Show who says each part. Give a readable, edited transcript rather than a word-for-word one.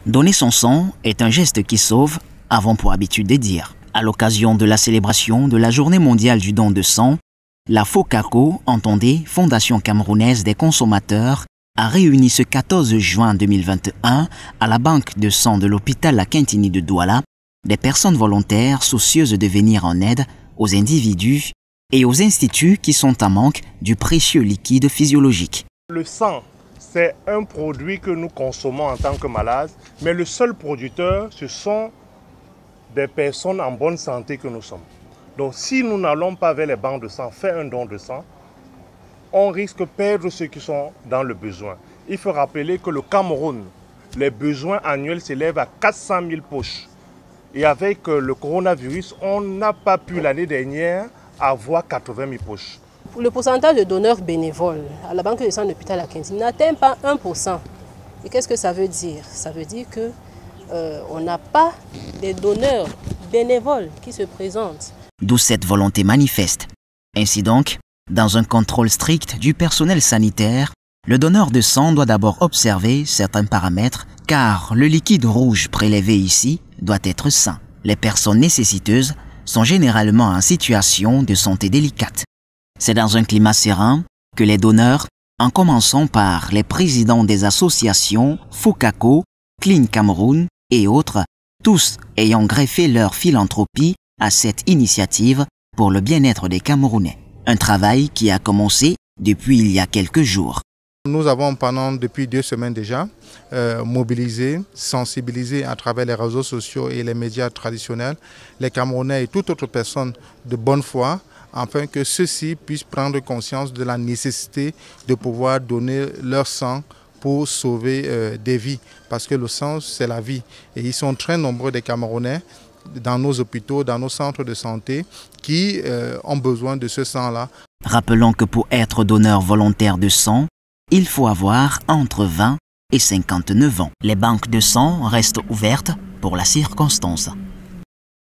Speaker 1: Donner son sang est un geste qui sauve, avons pour habitude de dire. À l'occasion de la célébration de la Journée mondiale du don de sang, la FOCACO, entendez Fondation camerounaise des consommateurs, a réuni ce 14 juin 2021 à la banque de sang de l'hôpital La Quintini de Douala des personnes volontaires soucieuses de venir en aide aux individus et aux instituts qui sont en manque du précieux liquide physiologique.
Speaker 2: Le sang, c'est un produit que nous consommons en tant que malades, mais le seul producteur, ce sont des personnes en bonne santé que nous sommes. Donc si nous n'allons pas vers les banques de sang, faire un don de sang, on risque de perdre ceux qui sont dans le besoin. Il faut rappeler que le Cameroun, les besoins annuels s'élèvent à 400 000 poches. Et avec le coronavirus, on n'a pas pu l'année dernière avoir 80 000 poches.
Speaker 3: Le pourcentage de donneurs bénévoles à la Banque de sang de l'hôpital La Quintini n'atteint pas 1%. Et qu'est-ce que ça veut dire? Ça veut dire qu'on n'a pas des donneurs bénévoles qui se présentent.
Speaker 1: D'où cette volonté manifeste. Ainsi donc, dans un contrôle strict du personnel sanitaire, le donneur de sang doit d'abord observer certains paramètres car le liquide rouge prélevé ici doit être sain. Les personnes nécessiteuses sont généralement en situation de santé délicate. C'est dans un climat serein que les donneurs, en commençant par les présidents des associations FOCACO, Clean Cameroun et autres, tous ayant greffé leur philanthropie à cette initiative pour le bien-être des Camerounais. Un travail qui a commencé depuis il y a quelques jours.
Speaker 4: Nous avons depuis 2 semaines déjà mobilisé, sensibilisé à travers les réseaux sociaux et les médias traditionnels les Camerounais et toute autre personne de bonne foi afin que ceux-ci puissent prendre conscience de la nécessité de pouvoir donner leur sang pour sauver des vies. Parce que le sang, c'est la vie. Et ils sont très nombreux des Camerounais dans nos hôpitaux, dans nos centres de santé qui ont besoin de ce sang-là.
Speaker 1: Rappelons que pour être donneur volontaire de sang, il faut avoir entre 20 et 59 ans. Les banques de sang restent ouvertes pour la circonstance.